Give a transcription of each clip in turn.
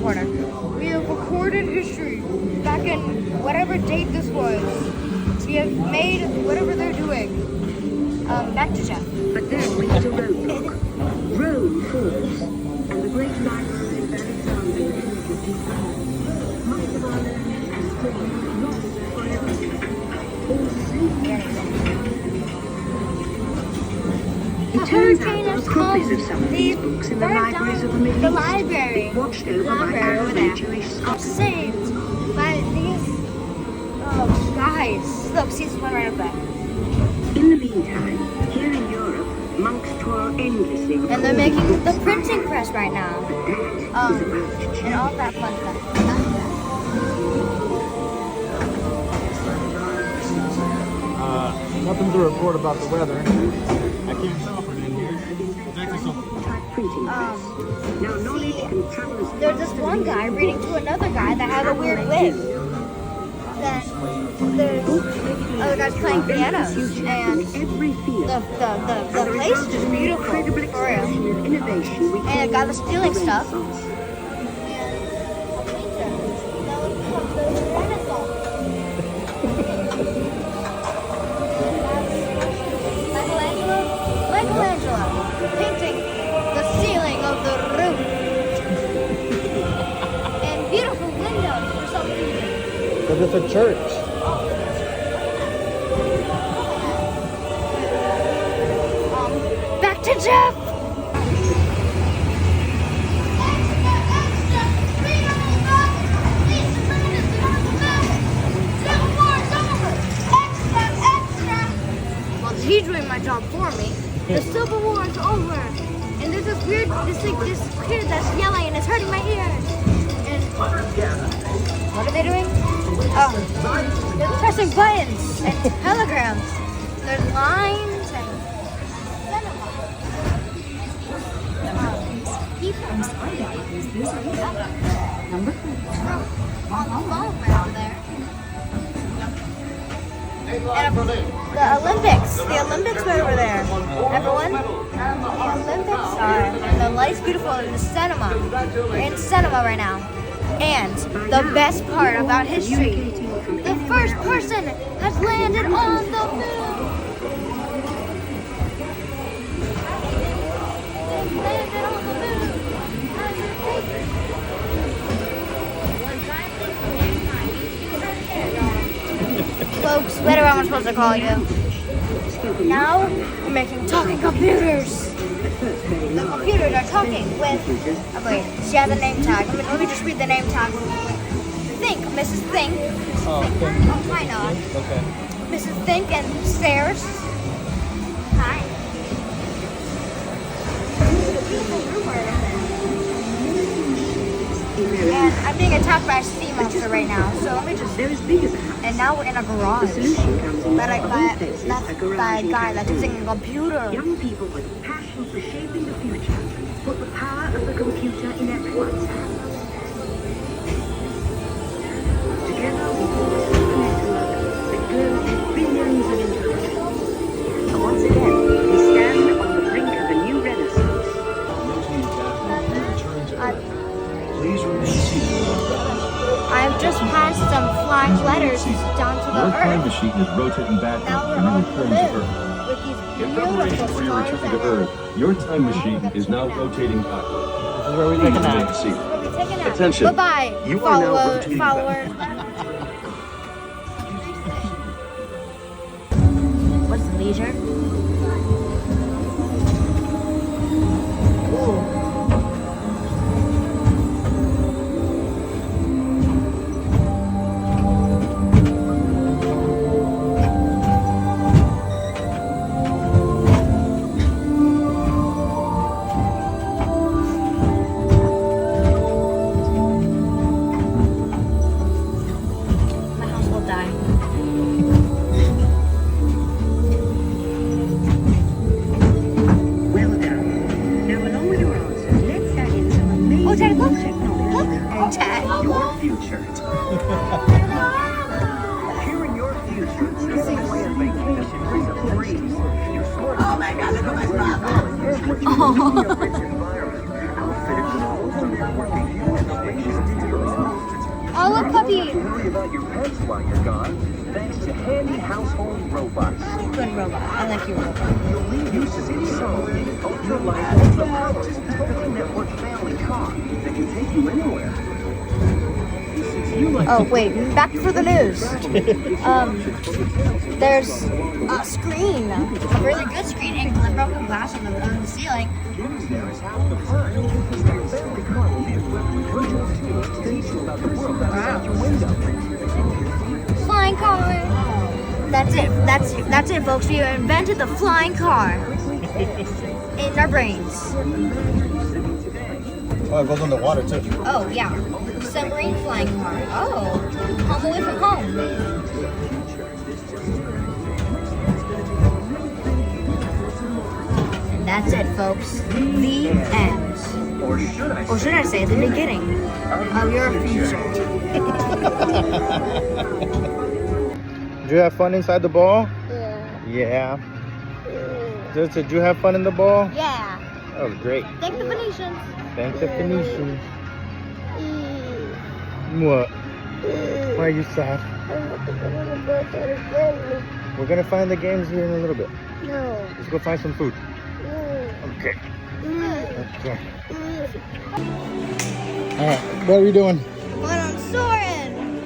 recorder. We have recorded history back in whatever date this was. We have made whatever they're doing. Back to Jeff. But then we hit a roadblock. Rome falls, and the great library of Alexander is deep. Much of our learning is taken lost forever. All it turns out there are copies of some of these books in the libraries of the Middle East. The library. Watched over by Arab Jewish scholars. Saved by these guys. Look, see this one right up there. In the meantime, here in Europe, monks toil endlessly. And they're making the printing press right now. But that is about to change. And all that fun stuff. Nothing to report about the weather. I can't tell from in here. Printing press. Now knowledge can travel as There's this one guy reading to another guy that had a weird wig. Then there's other guys playing pianos, and the place is just beautiful, for real. And a guy that's stealing stuff. Michelangelo painting the ceiling of the room. And beautiful windows for some reason. Because it's a church. Back to Jeff! Well, he's doing my job for me. The Civil War is over. And there's this kid that's yelling and it's hurting my ears. And what are they doing? Oh, they're pressing buttons and telegrams. There's lines and people. Number On the phone around there. And the Olympics are over there. Everyone, the Olympics are, and the light's beautiful in the cinema. We're in cinema right now. And the best part about history, the first person has landed on the moon. They landed on the moon. Folks, whatever I'm supposed to call you. Now, we're making talking computers. The computers are talking with... Oh, wait, she has a name tag. Let me just read the name tag. Think, Mrs. Think. Oh, Think. Oh, hi, Noah. Okay. Mrs. Think and Stairs. Hi. And I'm being attacked by a sea monster right now, so let me just... They're as big as a house. And now we're in a garage. The solution comes in By a guy that's using a computer. Young people with passion for shaping the future put the power of the computer in everyone's hands. Together we form a super network that glows with billions of interactions. And once again, we stand on the brink of a new renaissance. Please remain seated. I have just passed some flying letters down to the Your time earth. machine is rotating back Now we're when you on the return to moon Earth. with these In preparation beautiful for your stars return to ahead. Earth, your time machine is now rotating back. This is where we take a Please remain nap. seated. We'll be taking out. Attention. Bye-bye, You are now rotating follower. What's leisure? Ooh. My house will die. Well done. Now along with your answers, let's add in some amazing Oh, Dad, look. technology. Look. Dad. Your future. Here in your future, instead of away on vacation with a breeze, you sort of... Oh my God, look at my brother! Outfitted with all the networking you and spacious puppy. have to worry about your pets while you're gone, thanks to handy household robots. Good robot. I like your robot. You'll leave using Soar, an ultra-light, ultra-powered, totally networked family car that can take you anywhere. Since you like Oh to wait, back for the news. There's a screen, a really good screen, and broken glass on the ceiling. there is half the fun. Your family car will be equipped with virtual tours to teach you about the world outside your window. Flying car. That's it. That's it, folks. We invented the flying car in our brains. Oh, it goes on the water too. Oh yeah, submarine flying car. Oh, home away from home. And that's it, folks. The end. Or should I say the beginning of your future? Did you have fun inside the ball? Yeah. Yeah. Did you have fun in the ball? Yeah. That was great. Thank the Venetians. Thanks to Phoenicians. What? Why are you sad? We're gonna find the games here in a little bit. No. Let's go find some food. Okay. Okay. Alright, what are we doing? But I'm Soarin'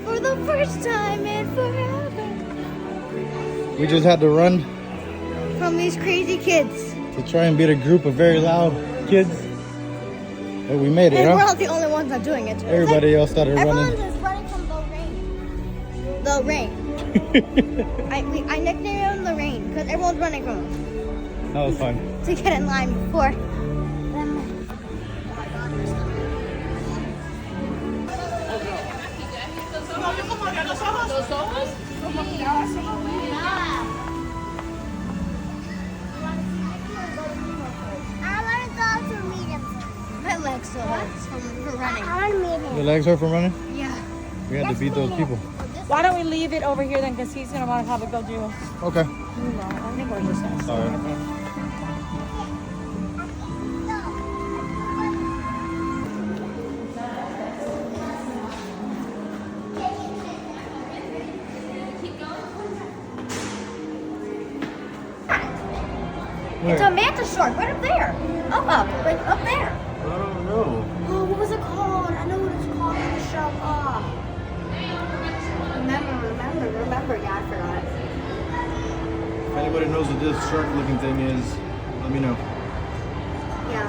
for the first time in forever We just had to run from these crazy kids. to try and beat a group of very loud kids. But we made it, And we're huh? not the only ones not doing it. Everybody else started Everyone's running. just running from the rain. I nicknamed him the rain because everyone's running from him That was fun. to get in line before them. My legs so hurts from running. Your legs hurt from running? Yeah. We had to beat those people. Why don't we leave it over here then? Because he's gonna want to have it go do. Okay. I think we're just gonna. All right. It's a manta shark right up there. Like up there. I don't know. Oh, what was it called? I know what it's called. Manta shark. Oh. Remember. Yeah, I forgot. If anybody knows what this shark-looking thing is, let me know. Yeah.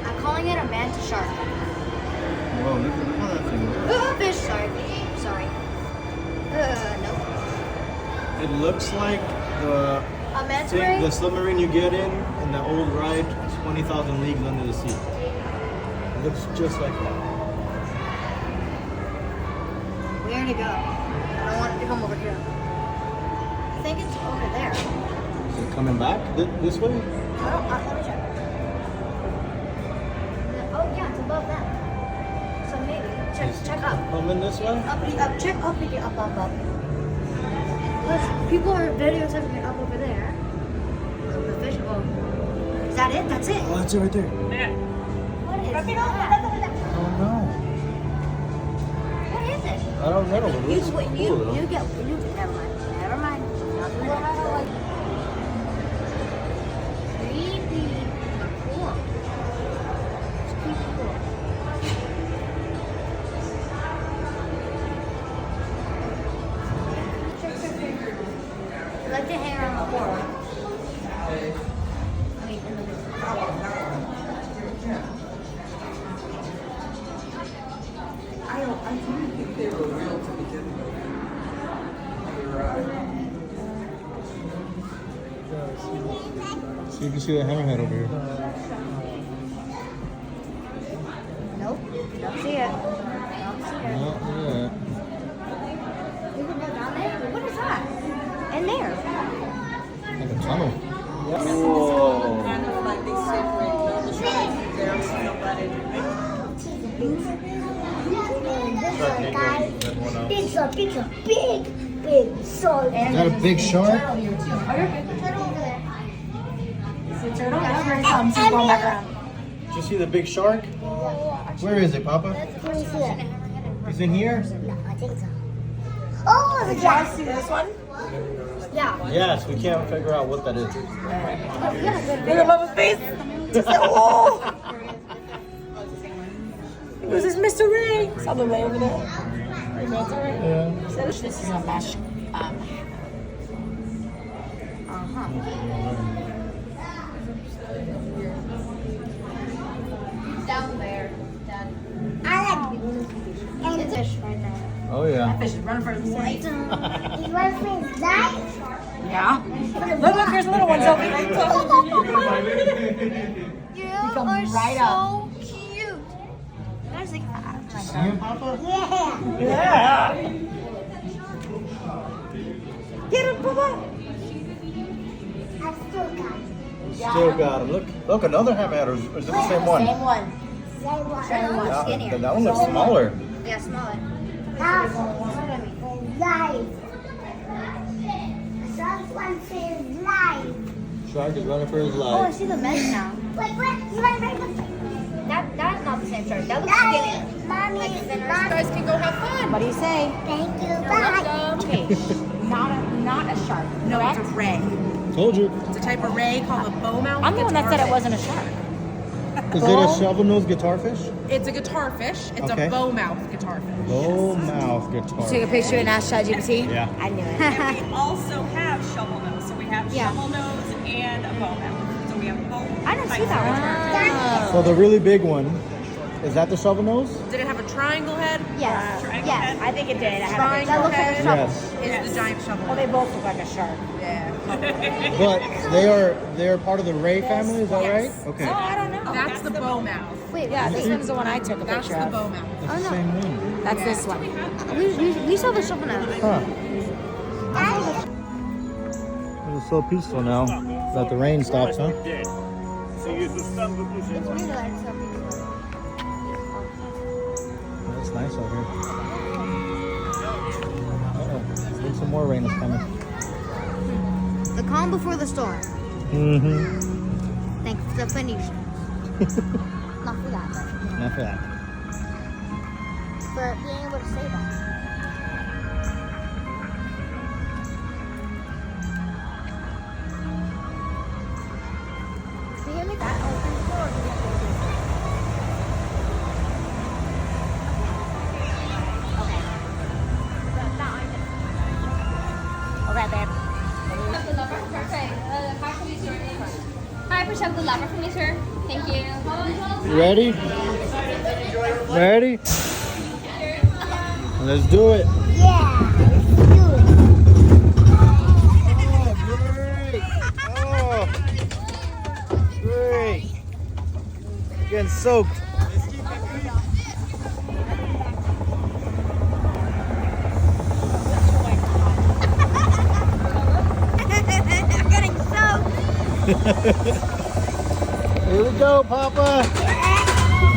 I'm calling it a manta shark. Whoa, look how that thing looks. Fish. Sorry. Nope. It looks like the A manta thing, ray? the submarine you get in the old ride, 20,000 Leagues Under the Sea. It looks just like that. Where to go? I don't want it to come over here. I think it's over there. Is it coming back this way? Let me check. Oh yeah, it's above that. So maybe check up. Coming this way? Check up. Because people are videotaping it up over there. The fish. Oh, is that it? That's it. Oh, that's it right there. What is that? I don't know. What is it? I don't know. It looks cool, though. Never mind. Not the one I like. Creepy. Cool. It's creepy cool. I like the hair on the floor. I mean, in the So you can see the hammerhead over here. Nope. Don't see it. No, look at that. You can go down there? What is that? In there. Like a tunnel. Kind of like they separate the sharks. There's nobody. Big shark. Is that a big shark? Turtle over there. It's a turtle. Yeah, here it comes. He's going back around. Did you see the big shark? Where is it, Papa? He's in here? Oh, Did y'all see this one? yeah. Yes, we can't figure out what that is. Look at Mama's face. Just like, oh. This is Mr. Ray. Saw the Ray over there. Yeah. This is a mesh. Down there. I like it's fish right now. Oh yeah. Fish is running for his life. Is one fish life? Yeah. Look, here's a little one, Sophie. You come are right so cute. That's like, See him, Papa? yeah. Yeah. Get him, Papa. I still got it. Still got him. Look, another hammer. Is it the same one? Same one. Same one. Yeah, Skinnier. that one looks smaller. Yeah, smaller. That's life. That's one fish life. Shark is running for his Oh, I life. see the mesh now. Wait, you want to make That's not the same shark. That looks skinnier. Mommy, like thinner. You guys can go have fun. What do you say? Thank you. Bye. Okay. Not a shark. No, it's a ray. Told you. It's a type of ray called a bowmouth. I'm the one that said it guitarfish. wasn't a shark. Is it a shovel-nosed guitarfish? It's a guitar fish. It's Okay. a bowmouth guitar fish. Bull mouth guitar. Take a picture and ask ChatGPT? Yeah. I knew it. And we also have shovel nose. So we have Yeah. shovel nose and a bow mouth. So we have both. I don't see types that of one. So the really big one, is that the shovel nose? Did it have a triangle head? Yes. Triangle Yes. head. I think it did. I had Triangle That looks like a head shovel. Yes. is the giant shovel. Well, they both look like a shark. Yeah. But they are part of the ray family, is that right? Okay. No, I don't know. That's the bowmouth. Wait, Yeah, this one's the one I took a That's picture the of. bowmouth. That's Oh, the no. same one. That's this one. we saw the shovel now. Huh. It's so peaceful now that the rain stops, huh? It's weird that it's so peaceful. It's nice out here. Uh-oh. I think some more rain is coming. The calm before the storm. Mm-hmm. Thanks to the Phoenicians. Not for that, Not for that. but for being able to say that. Can you hear me? That open door. Okay, babe. Hi, Prashant the lover for me, sir. Thank you. You ready? Ready? Let's do it. Yeah. Oh, great. Getting soaked. I'm getting soaked. Here we go, Papa.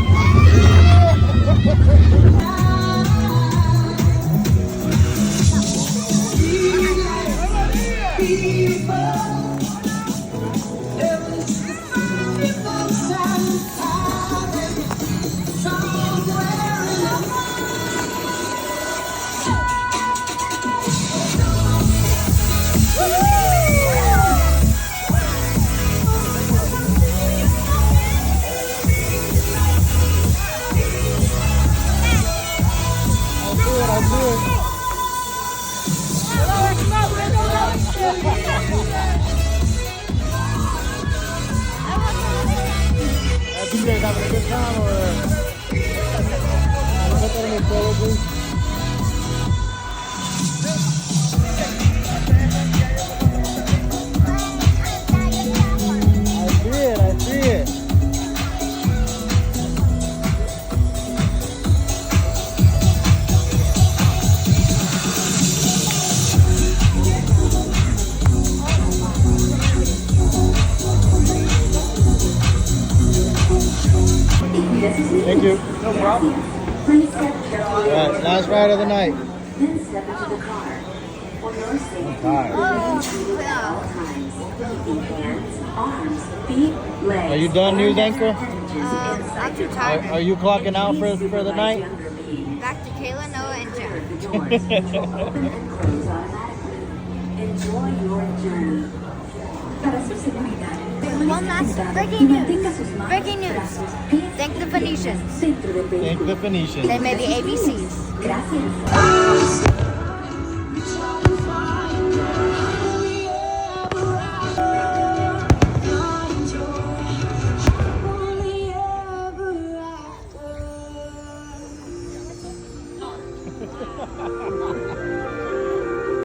I'll do it. You guys having a good time or? Put that in the trailer, please. I see it. Thank you. No problem. Please step carefully. All right, last ride of the night. Then step into the car. For your safety, Tired. please at all times. Keeping hands, arms, feet, legs. Are you done, news anchor? I'm too tired. Are you clocking out for the night? Back to Kayla, Noah, and Jen. Open and close automatically. Enjoy your journey. Para su seguridad, One last breaking news. Breaking news. Thank the Phoenicians. centro de Thank the Phoenicians. They made the ABCs. Gracias.